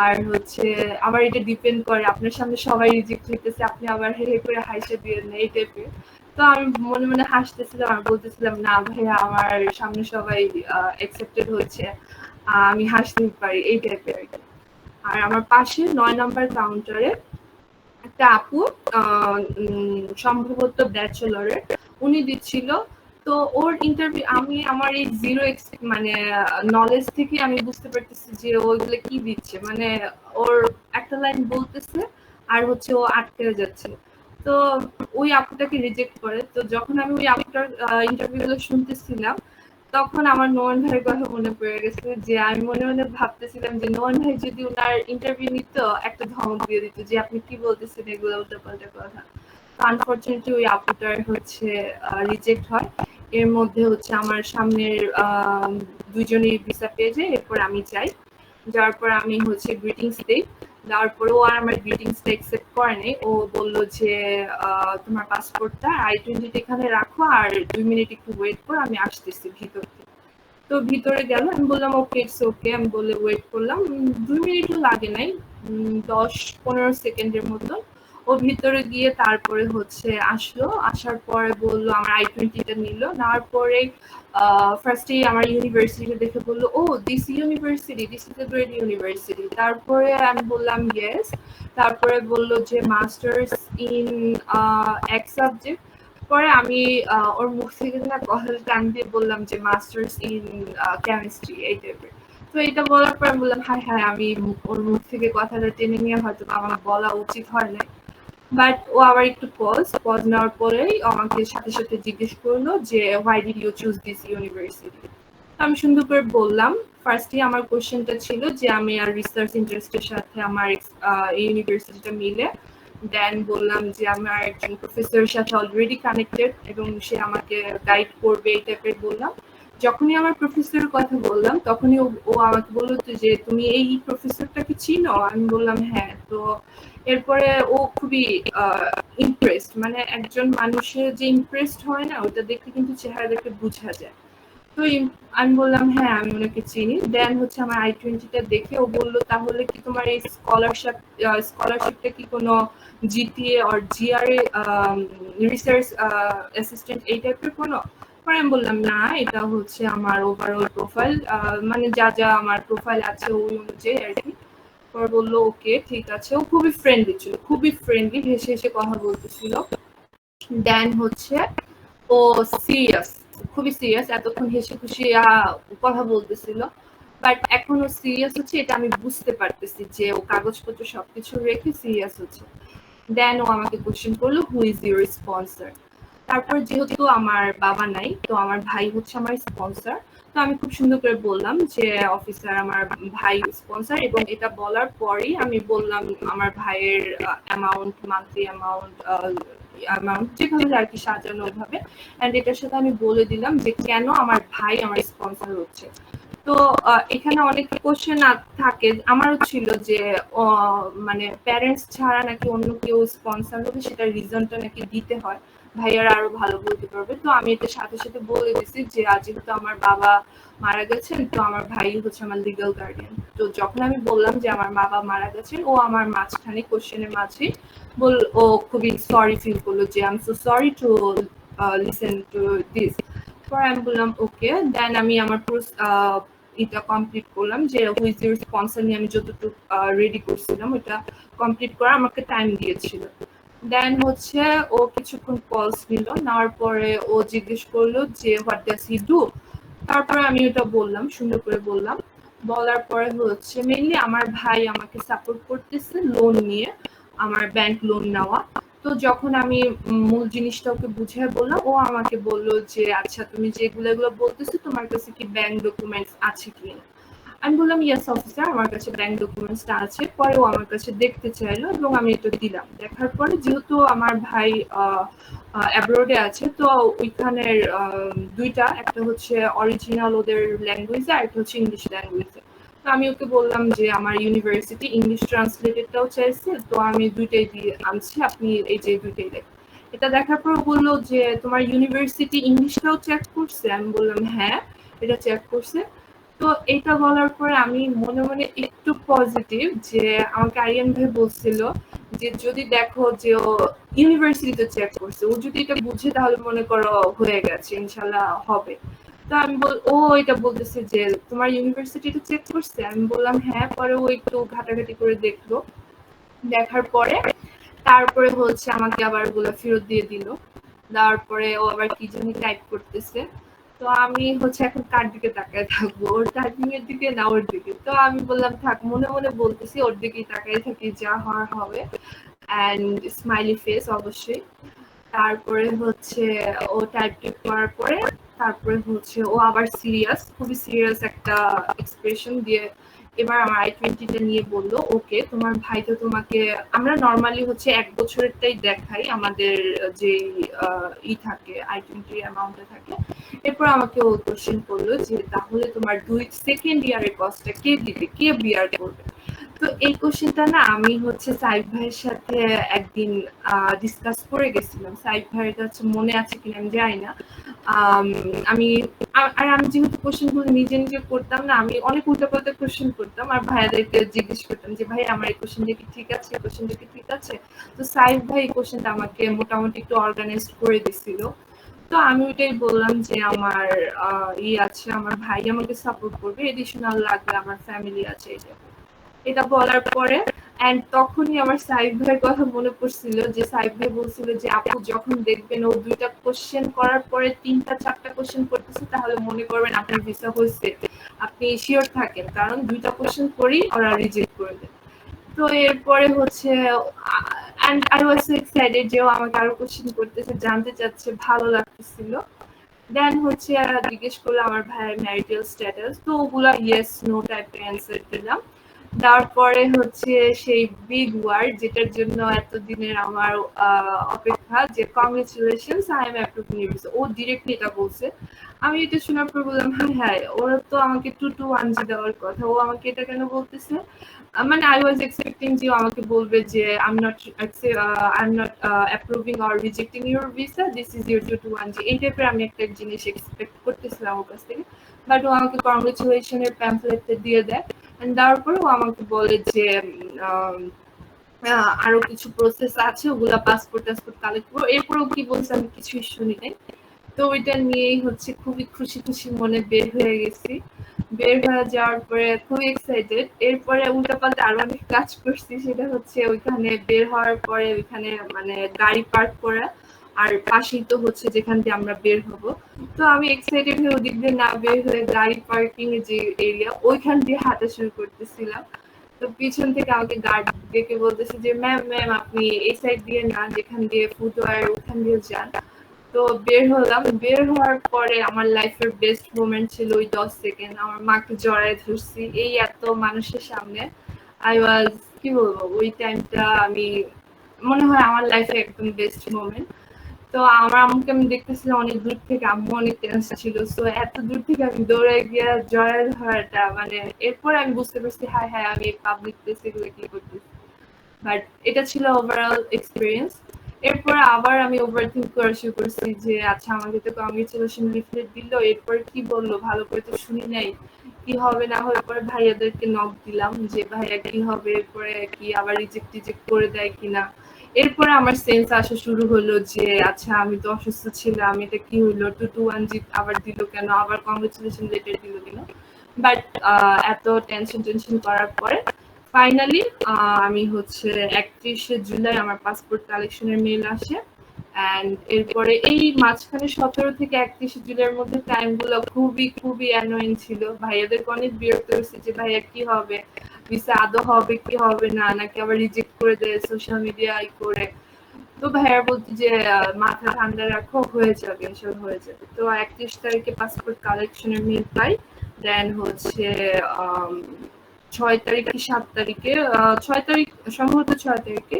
আর হচ্ছে আমার এটা ডিপেন্ড করে আপনার সামনে সবাই রিজেক্ট হইতেছে আপনি আবার হে হে করে হাসি দিয়েন না এই টাইপের। তো আমি মনে মনে হাসতেছিলাম আর বলতেছিলাম না ভাইয়া আমার সামনে সবাই অ্যাকসেপ্টেড হচ্ছে, আমি হাসতেই পারি এই টাইপের। আর আমার পাশে ৯ নাম্বার কাউন্টারে একটা আপু সম্ভবত ব্যাচেলরের, উনি দিচ্ছিল। তো ওর ইন্টারভিউ আমি আমার এই জিরো মানে নলেজ থেকে আমি বুঝতে পারতেছি যে ওইগুলো কি দিচ্ছে, মানে ওর একটা লাইন বলতেছে আর হচ্ছে ও আটকে যাচ্ছে। তো ওই আপুটাকে রিজেক্ট করে। তো যখন আমি ওই আপুটার ইন্টারভিউ গুলো শুনতেছিলাম তখন আমার নোমান ভাইয়ের কথা মনে পড়ে গেছে যে আমি মনে মনে ভাবতেছিলাম যে নোমান ভাই যদি ওনার ইন্টারভিউ নিত একটা ধমক দিয়ে দিত যে আপনি কি বলতেছেন এগুলো উল্টাপাল্টা কথা। আনফরচুনেটলি ওই আপুটার হচ্ছে রিজেক্ট হয়। এর মধ্যে হচ্ছে আমার সামনের ২ জনই ভিসা পেয়ে যায়। এরপর আমি যাই, যাওয়ার পর আমি হচ্ছে গ্রিটিংস দেই। দেওয়ার পরে ও আর আমার গ্রিটিংসটা অ্যাকসেপ্ট করে নাই। ও বলল যে তোমার পাসপোর্টটা I-20 এখানে রাখো আর ২ মিনিট একটু ওয়েট করো আমি আসতেছি ভিতর থেকে। তো ভিতরে গেল, আমি বললাম ওকে ইটস ওকে, আমি বলে ওয়েট করলাম। ২ মিনিটও লাগে নাই, ১০-১৫ সেকেন্ডের মতো। ও ভিতরে গিয়ে তারপরে হচ্ছে আসলো, আসার পরে বললো আমার I-20টা নিল, নেওয়ার পরে ফার্স্টেই আমার ইউনিভার্সিটি দেখে বললো, oh this university, this is a great university. তারপরে আমি বললাম ইয়েস। তারপরে বললো যে মাস্টার্স ইন এক সাবজেক্ট। পরে আমি ওর মুখ থেকে না কথাটা টান দিয়ে বললাম যে মাস্টার্স ইন কেমিস্ট্রি, এই টাইপের। তো এটা বলার পর আমি বললাম হায় হায়, আমি ওর মুখ থেকে কথাটা টেনে নিয়ে হয়তো আমার বলা উচিত হয় না। বাট ও আবার একটু পজ নেওয়ার পরেই আমাকে সাথে সাথে জিজ্ঞেস করলো যে why did you choose this university. আমি সুন্দর করে বললাম। ফার্স্টে আমার কোশ্চেনটা ছিল যে আমি আর রিসার্চ ইন্টারেস্টের সাথে আমার এই ইউনিভার্সিটিটা মিলে। দেন বললাম যে আমার একজন প্রফেসরের সাথে অলরেডি কানেক্টেড এবং সে আমাকে গাইড করবে, এই টাইপের বললাম। যখনই আমার প্রফেসরের কথা বললাম তখনই ও আমাকে বললো যে তুমি এই প্রফেসরটাকে চিনো? আমি বললাম হ্যাঁ। তো এরপরে ও খুবই ইমপ্রেসড, মানে একজন মানুষের যে ইমপ্রেসড হয় না, ওটা দেখে কিন্তু চেহারা দেখে বোঝা যায়। তো আমি বললাম হ্যাঁ আমি ওনাকে চিনি। দেন হচ্ছে আমার I-20টা দেখে ও বললো তাহলে কি তোমার এই স্কলারশিপটা কি কোনো জিটিএ আর জিআরএ রিসার্চ অ্যাসিস্ট্যান্ট এই টাইপের কোনো? পরে আমি বললাম না, এটা হচ্ছে আমার ওভারঅল প্রোফাইল, মানে যা যা আমার প্রোফাইল আছে ওই অনুযায়ী আর কি। পরে বললো ওকে ঠিক আছে। ও খুবই ফ্রেন্ডলি ছিল, খুবই ফ্রেন্ডলি, হেসে হেসে কথা বলতেছিল। দেন হচ্ছে ও সিরিয়াস, খুবই সিরিয়াস। এতক্ষণ হেসে খুশি কথা বলতেছিল, বাট এখন ও সিরিয়াস হচ্ছে, এটা আমি বুঝতে পারতেছি যে ও কাগজপত্র সবকিছু রেখে সিরিয়াস হচ্ছে। দেন ও আমাকে কোশ্চেন করলো হু ইজ ইউর স্পন্সর। তারপর যেহেতু আমার বাবা নাই, তো আমার ভাই হচ্ছে আমার স্পন্সর। তো আমি খুব সুন্দর করে বললাম যে অফিসার আমার ভাই স্পন্সর, এবং এটা বলার পরেই আমি বললাম আমার ভাইয়ের অ্যামাউন্ট, মান্থলি অ্যামাউন্ট যেভাবে আর কি সাজানো ওইভাবে। অ্যান্ড এটার সাথে আমি বলে দিলাম যে কেন আমার ভাই আমার স্পন্সর হচ্ছে। তো এখানে অনেক কোশ্চেন থাকে, আমারও ছিল যে মানে প্যারেন্টস ছাড়া নাকি অন্য কেউ স্পন্সর হবে, সেটার রিজনটা নাকি দিতে হয়, ভাইয়ারা আরো ভালো বলতে পারবে। তো আমি এটা সাথে সাথে বলে দিছি যে যেহেতু আমার বাবা মারা গেছেন, তো আমার ভাই হচ্ছে আমার লিগ্যাল গার্ডিয়ান। তো যখন আমি বললাম যে আমার বাবা মারা গেছেন, ও আমার মাঝখানে কোশ্চেনের মাঝে ও খুবই সরি ফিল করলো যে I am so sorry to listen to this. পরে আমি বললাম ওকে। দেন আমি আমার এটা কমপ্লিট করলাম যে হুইজ ইউর স্পন্সর নিয়ে আমি যতটুকু রেডি করছিলাম ওটা কমপ্লিট করা আমাকে টাইম দিয়েছিল। দেন হচ্ছে ও কিছুক্ষণ পজ নিল, নেওয়ার পরে ও জিজ্ঞেস করলো যে হোয়াট ডাজ হি ডু। তারপরে আমি ওটা বললাম, সুন্দর করে বললাম। বলার পরে হচ্ছে মেইনলি আমার ভাই আমাকে সাপোর্ট করতেছে লোন নিয়ে, আমার ব্যাংক লোন নেওয়া। তো যখন আমি মূল জিনিসটা ওকে বুঝিয়ে বললাম, ও আমাকে বললো যে আচ্ছা তুমি যেগুলো এগুলো বলতেছো তোমার কাছে কি ব্যাংক ডকুমেন্টস আছে কিনা। আমি বললাম ইয়েস অফিসার, আমার কাছে ব্যাংক ডকুমেন্টসটা আছে। পরে ও আমার কাছে দেখতে চাইলো এবং আমি এটা দিলাম। দেখার পরে যেহেতু আমার ভাই অ্যাব্রোডে আছে, তো ওইখানের দুইটা, একটা হচ্ছে অরিজিনাল ওদের ল্যাঙ্গুয়েজে আর একটা হচ্ছে ইংলিশ ল্যাঙ্গুয়েজে। তো আমি ওকে বললাম যে আমার ইউনিভার্সিটি ইংলিশ ট্রান্সলেটেডটাও চাইছে, তো আমি দুইটাই দিয়ে আনছি, আপনি এই যে দুইটাই দেখেন। এটা দেখার পর বললো যে তোমার ইউনিভার্সিটি ইংলিশটাও চেক করছে? আমি বললাম হ্যাঁ এটা চেক করছে। তো এটা বলার পরে আমি মনে মনে একটু পজিটিভ, যে আমাকে আরিয়ান ভাই বলছিল যে যদি দেখো যে ও ইউনিভার্সিটিতে চেক করছে, ও যদি এটা বুঝে তাহলে মনে করো হয়ে গেছে, ইনশাল্লাহ হবে। তো আমি ও এটা বলতেছে যে তোমার ইউনিভার্সিটিটা চেক করছে? আমি বললাম হ্যাঁ। পরে ও একটু ঘাটাঘাটি করে দেখলো, দেখার পরে তারপরে হচ্ছে আমাকে আবার ওগুলো ফেরত দিয়ে দিল। দেওয়ার পরে ও আবার কি জানি টাইপ করতেছে। তো আমি হচ্ছে এখন কার দিকে তাকায় থাকবো, ওর টাইপিং এর দিকে না ওর দিকে? তো আমি বললাম থাক, মনে মনে বলতেছি ওর দিকেই তাকায় থাকি, যা হওয়ার হবে। অ্যান্ড স্মাইলি ফেস অবশ্যই। তারপরে হচ্ছে ও টাইপ করার পরে তারপরে হচ্ছে ও আবার সিরিয়াস, খুবই সিরিয়াস একটা এক্সপ্রেশন দিয়ে এবার আমার I-20টা নিয়ে বললো ওকে তোমার ভাই তো তোমাকে, আমরা নর্মালি হচ্ছে 1 বছরেরটাই দেখাই আমাদের যে থাকে I-20 অ্যামাউন্টে থাকে। এরপর আমাকে ও কোশ্চেন করলো যে তাহলে তোমার 2 সেকেন্ড ইয়ারের কস্টটা কে দিবে, কে বিয়ার করবে? তো এই কোশ্চেনটা না আমি হচ্ছে সাইফ ভাইয়ের সাথে একদিন ডিসকাস করে গেছিলাম। সাইফ ভাইয়ের কাছে মনে আছে কিনা আমি জানি না। আম আমি আর আমি যেহেতু কোশ্চেন গুলো নিজে, নিজে করতাম না, আমি অনেক উল্টাপাল্টা কোশ্চেন করতাম আর ভাইয়াদেরকে জিজ্ঞেস করতাম যে, "ভাই আমার এই কোশ্চেনটা কি ঠিক আছে? এই কোশ্চেনটা কি ঠিক আছে?" তো সাইফ ভাই এই কোশ্চেনটা আমাকে মোটামুটি একটু অর্গানাইজড করে দিছিল। তো আমি ওইটাই বললাম যে আমার আছে, আমার ভাই আমাকে সাপোর্ট করবে। এডিশনাল লাগলে আমার ফ্যামিলি আছে এটা। এটা বলার পরে তখনই আমার সাইফ ভাইয়ের কথা মনে পড়ছিল যে সাইফ ভাই বলছিল যে আপু যখন দেখবেন ও ২ টা কোশ্চেন করার পরে ৩ টা ৪ টা কোশ্চেন করতেছে তাহলে মনে করবেন আপনার ভিসা হইছে। আপনি সিওর থাকেন। কারণ ২ টা কোশ্চেন করেই ওরা রিজেক্ট করে দেয়। তো এরপরে হচ্ছে and I was so excited যে ও আমাকে আরো কোশ্চেন করতেছে, জানতে চাচ্ছে, ভালো লাগতেছিল। দেন হচ্ছে জিজ্ঞেস করলো আমার ভাইয়ের ম্যারিটাল স্ট্যাটাস। তো ওগুলা ইয়েস নো টাইপের অ্যান্সার দিলাম। তারপরে হচ্ছে সেই বিগ ওয়ার্ড যেটার জন্য এতদিনের আমার অপেক্ষা যে congratulations I am approving your visa. ও ডিরেক্টলি এটা বলছে। আমি এটা শোনার পর বললাম হ্যাঁ হ্যাঁ ওরা তো আমাকে 221G দেওয়ার কথা, ও আমাকে এটা কেন বলতেছে? মানে আই ওয়াজ এক্সপেক্টিং যে ও আমাকে বলবে যে I am not approving or rejecting your visa, this is your 221G। এই টাইপের আমি একটা জিনিস এক্সপেক্ট করতেছিলাম ওর কাছ থেকে। বাট ও আমাকে কংগ্রেচুলেশনের প্যাম্পলেটটা দিয়ে দেয়। দেওয়ার পরে ও আমাকে বলে যে আরো কিছু প্রসেস আছে, ওগুলা পাসপোর্ট কালেক্ট করবো। এরপরেও কি বলছে আমি কিছুই শুনি নাই। তো ওইটা নিয়েই হচ্ছে খুবই খুশি খুশি মনে বের হয়ে গেছি। বের হয়ে যাওয়ার পরে খুবই এক্সাইটেড। এরপরে উল্টাপাল্টা আরো অনেক কাজ করছি, সেটা হচ্ছে ওইখানে বের হওয়ার পরে ওইখানে মানে গাড়ি পার্ক করা আর পাশেই তো হচ্ছে যেখান দিয়ে আমরা বের হব। তো আমি এক্সাইটেড হয়ে ওদিক দিয়ে না বের হয়ে গাড়ি পার্কিং এর যে এরিয়া ওইখান দিয়ে হাঁটা শুরু করতেছিলাম। তো পিছন থেকে আমাকে গার্ড ডেকে বলতেছে যে ম্যাম ম্যাম আপনি এই সাইড দিয়ে না, যেখান দিয়ে ফুটওয়ার ওখান দিয়ে যান। তো বের হলাম। বের হওয়ার পরে আমার লাইফের বেস্ট মোমেন্ট ছিল ওই 10 সেকেন্ড। আমার মাকে জড়ায় ধরছি এই এত মানুষের সামনে। আই ওয়াজ কি বলবো, ওই টাইমটা আমি মনে হয় আমার লাইফে একদম বেস্ট মোমেন্ট। তো আমার আম্মুকে আমি দেখতেছিলাম অনেক দূর থেকে, আম্মু অনেক টেন্স ছিল। সো এত দূর থেকে আমি দৌড়ে গিয়ে জড়ায় ধরাটা মানে এরপরে আমি বুঝতে পারছি হ্যাঁ হ্যাঁ আমি পাবলিক প্লেসে এগুলো কি করতেছি। বাট এটা ছিল ওভারঅল এক্সপিরিয়েন্স। এরপর আবার আমি ওভারথিঙ্ক করা শুরু করছি যে আচ্ছা আমাকে তো কংগ্রেচুলেশন লিফলেট দিল, এরপর কি বললো ভালো করে তো শুনি নাই, কি হবে না হবে। পরে ভাইয়াদেরকে নক দিলাম যে ভাইয়া কি হবে, এরপরে কি আবার রিজেক্ট টিজেক্ট করে দেয় কিনা। এরপরে আমার সেন্স আসা শুরু হলো যে আচ্ছা আমি তো অসুস্থ ছিলাম, এটা কি হলো, 221G আবার দিল কেন, আবার কংগ্রেচুলেশন লেটার দিল কেন। বাট এত টেনশন করার পরে ফাইনালি আমি হচ্ছে 31শে জুলাই আমার পাসপোর্ট কালেকশনের মেইল আসে। এরপরে এই মাঝখানে 17 থেকে 31শে জুলাইয়ের মধ্যে টাইমগুলো খুবই খুবই অ্যানোয়িং ছিল। ভাইয়াদেরকে অনেক বিরক্ত করছি যে ভাইয়া কি হবে, ভিসা আদৌ হবে কি হবে না, নাকি আবার রিজেক্ট করে দেয় সোশ্যাল মিডিয়ায় করে। তো ভাইয়া বলতো যে মাথা ঠান্ডা রাখো, হয়ে যাবে, এসব হয়ে যাবে। তো 31 তারিখে পাসপোর্ট কালেকশনের মেইল পাই। দেন হচ্ছে 6 তারিখ কি 7 তারিখে 6 তারিখ সম্ভবত 6 তারিখে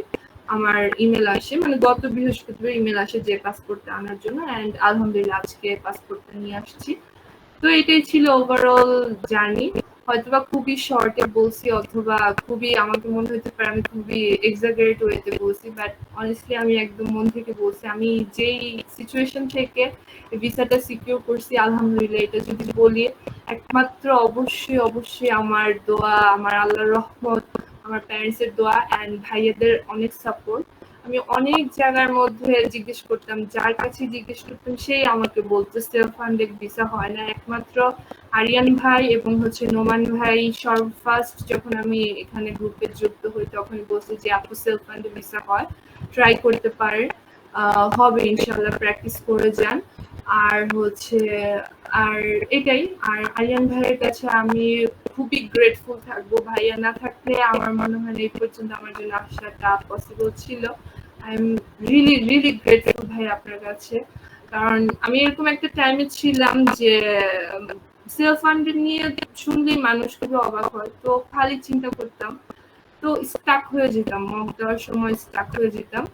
আমার ইমেল আসে, মানে গত বৃহস্পতিবার ইমেল আসে যে পাসপোর্টটা আনার জন্য। আলহামদুলিল্লাহ আজকে পাসপোর্টটা নিয়ে আসছি। তো এটাই ছিল ওভারঅল জার্নি। হয়তোবা খুবই শর্টে বলছি অথবা খুবই আমাকে মনে হতে পারে আমি খুবই এক্সাজারেট ওয়েতে বলছি, বাট অনেস্টলি আমি একদম মন থেকে বলছি। আমি যেই সিচুয়েশন থেকে ভিসাটা সিকিউর করছি আলহামদুলিল্লাহ, এটা যদি বলি একমাত্র অবশ্যই আমার দোয়া, আমার আল্লাহর রহমত, আমার প্যারেন্টস এর দোয়া এন্ড ভাইয়াদের অনেক সাপোর্ট। আমি অনেক জায়গার মধ্যে জিজ্ঞেস করতাম, যার কাছে জিজ্ঞেস করতাম সেই আমাকে বলতো সেলফ ফান্ডেড ভিসা হয় না। একমাত্র আরিয়ান ভাই এবং হচ্ছে নোমান ভাই ফার্স্ট যখন আমি এখানে গ্রুপে যুক্ত হই তখন বলছে যে আপু সেলফ ফান্ডেড ভিসা হয়, ট্রাই করতে পারেন, হবে ইনশাল্লাহ, প্র্যাকটিস করে যান। আর হচ্ছে আর এটাই। আর আরিয়ান ভাইয়ের কাছে আমি খুবই গ্রেটফুল থাকবো। ভাইয়া না থাকলে আমার মনে হয় এই পর্যন্ত আমার জন্য আসাটা পসিবল ছিল। আই এম রিয়েলি গ্রেটফুল ভাই আপনার কাছে। কারণ আমি এরকম একটা টাইমে ছিলাম যে সেলফ ফান্ডেড নিয়ে শুনলেই মানুষ খুবই অবাক হয়। তো খালি চিন্তা করতাম, তো স্টাক হয়ে যেতাম, মক দেওয়ার সময় স্টাক হয়ে যেতাম।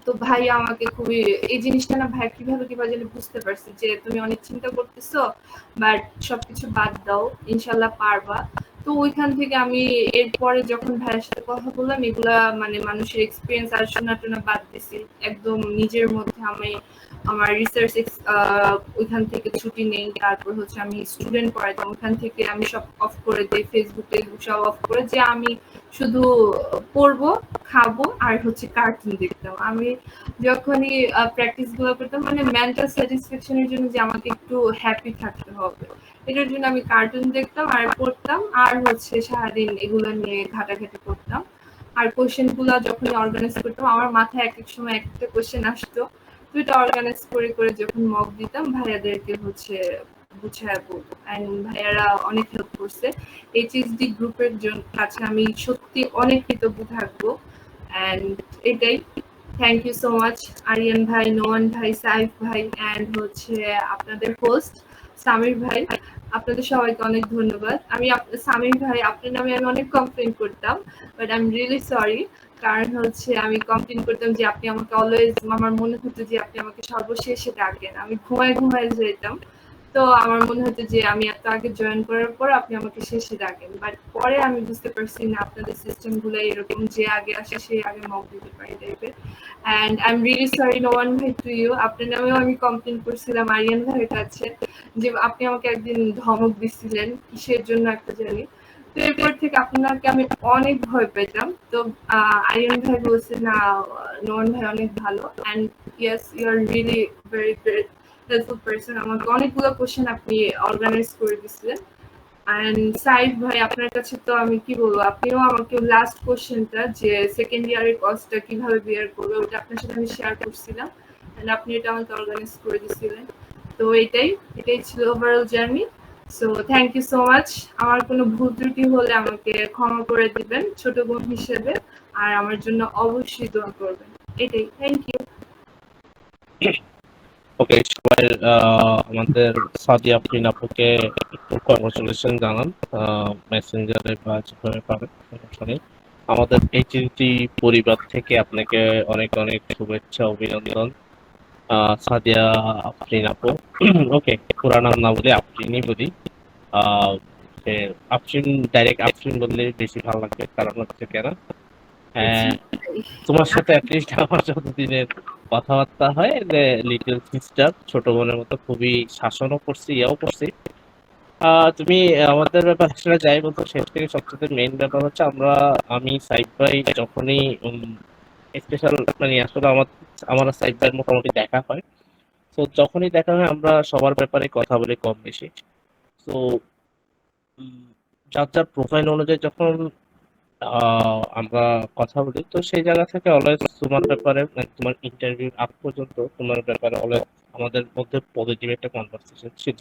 তো ভাই আমাকে খুবই এই জিনিসটা না ভাই কিভাবে যেন বুঝতে পারছি যে তুমি অনেক চিন্তা করতেছো, বাট সবকিছু বাদ দাও, ইনশাল্লাহ পারবা। তো ওইখান থেকে আমি এরপরে যখন ভাইয়ের সাথে কথা বললাম এগুলা মানে মানুষের এক্সপিরিয়েন্স আর শোনা টোনা বাদ দিছি, একদম নিজের মধ্যে আমি আমার রিসার্চ ওইখান থেকে ছুটি নেই, তারপর হচ্ছে আমি স্টুডেন্ট পড়াইতাম ওইখান থেকে আমি সব অফ করে দিই, ফেসবুক টেসবুক সব অফ করে, যে আমি শুধু পড়বো, খাবো আর হচ্ছে কার্টুন দেখতাম। আমি যখনই প্র্যাকটিস গুলো করতাম মানে মেন্টাল স্যাটিসফ্যাকশনের জন্য যে আমাকে একটু হ্যাপি থাকতে হবে, এটার জন্য আমি কার্টুন দেখতাম আর পড়তাম, আর হচ্ছে সারাদিন এগুলো নিয়ে ঘাটাঘাটি করতাম। আর কোশ্চেন গুলো যখন অর্গানাইজ করতাম আমার মাথায় এক এক সময় একটা কোশ্চেন আসতো, তো এটা অর্গানাইজ করে করে যখন মক দিতাম ভাইয়াদেরকে হচ্ছে বুঝায় বলতো, এন্ড ভাইয়ারা অনেক হেল্প করছে। এইচএসডি গ্রুপের কাছে আমি সত্যি অনেক কৃতজ্ঞ থাকবো। এন্ড এটাই, thank you so much Aryan ভাই, নোমান ভাই, সাইফ ভাই, এন্ড হচ্ছে আপনাদের হোস্ট সামির ভাই। আপনাদের সবাইকে অনেক ধন্যবাদ। আমি সামির ভাই আপনার নামে আমি অনেক কমপ্লেন করতাম, but I am really sorry. কারণ হচ্ছে আমি কমপ্লেন করতাম যে আপনি আমাকে অলওয়েজ, আমার মনে হতো যে আপনি আমাকে সর্বশেষে ডাকেন, আমি ঘুমায় ঘুমায় যেতাম। তো আমার মনে হতো যে আমি এত আগে জয়েন করার পর আপনি আমাকে শেষে ডাকেন, বাট পরে আমি বুঝতে পারছি না আপনাদের সিস্টেম গুলো এরকম, যে আগে আসে সে আগে মক দিতে পারে টাইপের। And I am really sorry Noman ভাই টু ইউ, আপনার নামেও আমি কমপ্লেন করছিলাম আরিয়ান ভাইয়ের কাছে, যে আপনি আমাকে একদিন ধমক দিছিলেন কিসের জন্য একটা জানি। তো এরপর থেকে আপনাকে আমি অনেক ভয় পেতাম। তো আরিয়ান ভাই বলছে না নোমান ভাই অনেক ভালো, and yes you are really very great helpful person, আমাকে অনেকগুলো কোশ্চেন আপনি অর্গানাইজ করে দিছিলেন। এন্ড সাইফ ভাই আপনার কাছে তো আমি কি বলবো, আপনিও আমাকে লাস্ট কোশ্চেনটা যে সেকেন্ড ইয়ারের কস্টটা কিভাবে বিয়ার করবে ওটা আপনার সাথে আমি শেয়ার করছিলাম, এন্ড আপনি এটা আমাকে অর্গানাইজ করে দিছিলেন। তো এটাই ছিল overall journey. So thank you so much. আমার কোনো ভুল ত্রুটি হলে আমাকে ক্ষমা করে দিবেন ছোট বোন হিসেবে, আর আমার জন্য অবশ্যই দোয়া করবেন। এটাই, থ্যাংক ইউ। ওকে, সবাই আমাদের সাদিয়া আফরিন আপুকে একটু কংগ্রাচুলেশন জানান মেসেঞ্জারে বা যেভাবে পাবেন, সমস্যা নেই। আমাদের এইচএসডি পরিবার থেকে আপনাকে অনেক অনেক শুভেচ্ছা, অভিনন্দন সাদিয়া আফরিন আপু। ওকে, পুরা নাম না বলে আফরিনই বলি। আহ, সে আফরিন, ডাইরেক্ট আফরিন বললে বেশি ভালো লাগবে, কারণ হচ্ছে কেন, জি হ্যাঁ, তোমার সাথে অ্যাটলিস্ট আমার যতদিনের কথাবার্তা হয়, লিটল সিস্টার, ছোট বোনের মতো খুবই শাসনও করছি, ইয়েও করছি। তুমি আমাদের ব্যাপার আসলে যাই বলতো, শেষ থেকে সবচেয়ে মেইন ব্যাপার হচ্ছে আমি সাইড বাই যখনই স্পেশাল মানে আসলে আমার আর সাইড বাই মোটামুটি দেখা হয়, তো যখনই দেখা হয় আমরা সবার ব্যাপারে কথা বলি কম বেশি। তো যার যার প্রোফাইল অনুযায়ী যখন আমরা কথা বলি, তো সেই জায়গা থেকে অলওয়েজ তোমার ব্যাপারে মানে তোমার ইন্টারভিউ আগ পর্যন্ত তোমার ব্যাপারে অলওয়েজ আমাদের মধ্যে পজিটিভ একটা কনভারসেশন ছিল।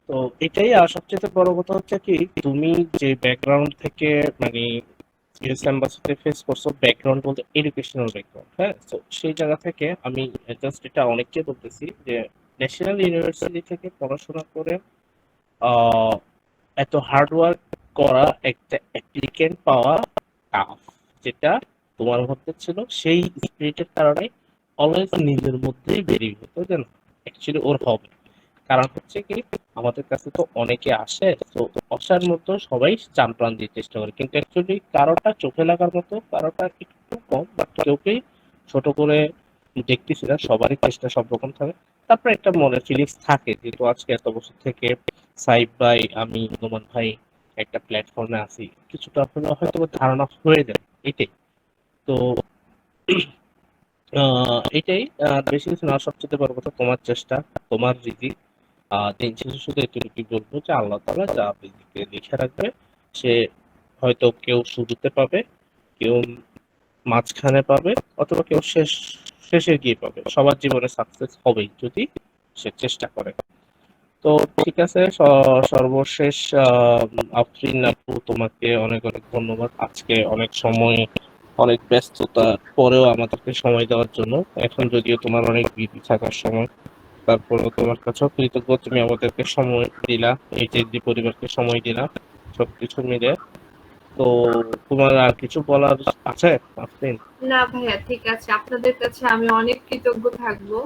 তো এটাই, আর সবচেয়ে বড় কথা হচ্ছে কি, তুমি যে ব্যাকগ্রাউন্ড থেকে মানে ইউএস এম্বাসিতে ফেস করছো, ব্যাকগ্রাউন্ড বলতে এডুকেশনাল ব্যাকগ্রাউন্ড, হ্যাঁ, তো সেই জায়গা থেকে আমি জাস্ট এটা অনেককে বলতেছি যে ন্যাশনাল ইউনিভার্সিটি থেকে পড়াশোনা করে আহ এত হার্ড ওয়ার্ক করা, একটা অ্যাপ্লিকেন্ট পাওয়া টাফ, যেটা তোমার মধ্যে ছিল, সেই স্পিরিটের কারণে অলওয়েজ নিজের মধ্যেই বেরিয়ে হতো যেন অ্যাকচুয়ালি ওর হবে। কারণ হচ্ছে কি, আমাদের কাছে তো অনেকে আসে, তো আসার মতো সবাই চান প্রাণ দিয়ে চেষ্টা করে, কিন্তু অ্যাকচুয়ালি কারোটা চোখে লাগার মতো, কারোটা একটু কম, বাট কেউকেই ছোট করে দেখতেছি না, সবারই চেষ্টা সব রকম থাকে। তারপরে একটা মনে ফিলিংস থাকে, যেহেতু আজকে এত বছর থেকে সাইব ভাই, আমি, নোমান ভাই একটা প্ল্যাটফর্মে আছি, কিছুটা হলেও হয়তো ধারণা হয়ে যায়। এটাই তো, এটাই, বেশি কিছু না, সবচেয়ে বড় কথা তোমার চেষ্টা, তোমার রীতি। দিন শেষে শুধু এটুকুই বলবো যে আল্লাহ তাআলা যা রিজিকে লিখে রাখবে, সে হয়তো কেউ শুরুতে পাবে, কেউ মাঝখানে পাবে, অথবা কেউ শেষে গিয়ে পাবে। সবার জীবনে সাকসেস হবেই যদি সে চেষ্টা করে। তো ঠিক আছে, সর্বশেষ আফরিন আপু, তোমাকে অনেক অনেক ধন্যবাদ আজকে অনেক সময়, অনেক ব্যস্ততার পরেও আমাদেরকে সময় দেওয়ার জন্য। এখন যদিও তোমার অনেক বিজি থাকার সময়, তারপরেও তোমার কাছেও কৃতজ্ঞ, তুমি আমাদেরকে সময় দিলা, এইচএসডি পরিবারকে সময় দিলা, সবকিছু মিলে। তো তোমার আর কিছু বলার আছে আফরিন? না ভাইয়া, ঠিক আছে, আপনাদের কাছে আমি অনেক কৃতজ্ঞ থাকবো।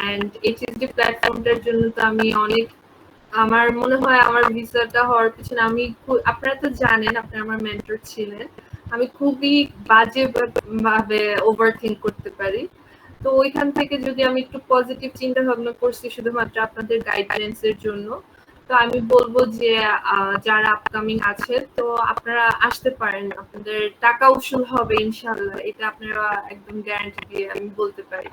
এন্ড এইচএসডি প্ল্যাটফর্মটার জন্য তো আমি অনেক আমার মনে হয় আমার ভিসাটা হওয়ার পিছনে আপনারা তো জানেন, আপনি আমার মেন্টর ছিলেন। আমি খুবই বাজে ভাবে ওভারথিংক করতে পারি। তো ওইখান থেকে যদি আমি একটু পজিটিভ চিন্তা ভাবনা করছি শুধুমাত্র আপনাদের গাইডলাইন্স এর জন্য, তো আমি বলবো যে যারা আপকামিং আছে তো আপনারা আসতে পারেন, আপনাদের টাকা উসুল হবে ইনশাল্লাহ, এটা আপনারা একদম গ্যারান্টি দিয়ে আমি বলতে পারি।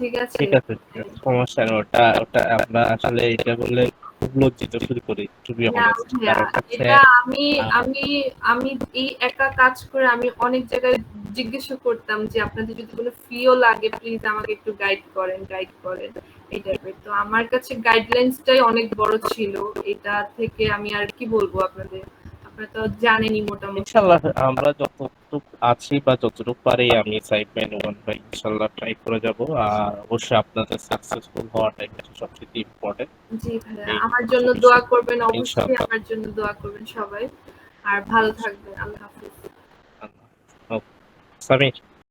ঠিক আছে? ঠিক আছে, ঠিক আছে, সমস্যা নেই। ওটা ওটা আমরা আসলে এটা বললে খুব লজ্জিত ফিল করি, টু বি না অনেস্ট। ভাইয়া, কারণ হচ্ছে এটা আমি আহ, আমি আমি এই একা কাজ করে আমি অনেক জায়গায় জিজ্ঞাসা করতাম যে আপনাদের যদি কোনো ফিও লাগে প্লিজ আমাকে একটু গাইড করেন এই টাইপের। তো আমার কাছে গাইডলাইন্সটাই অনেক বড় ছিল। এটা থেকে আমি আর কি বলবো আপনাদের, আপনারা তো জানেনই মোটামুটি। ইনশাল্লাহ আমরা যতটুক আছি বা যতটুকু পারি আমি সাইড নোমান ভাই ইনশাল্লাহ ট্রাই করে যাব। আর অবশ্যই আপনাদের সাকসেসফুল হওয়াটাই হচ্ছে সবচেয়ে ইম্পর্টেন্ট। জি ভাইয়া, এই আমার জন্য দোয়া ভবিষ্যৎ করবেন, অবশ্যই ইনশাল্লাহ। আমার জন্য দোয়া করবেন সবাই। আর ভালো থাকবেন। আল্লাহ হাফিজ। আল্লাহ। ওকে, সামির।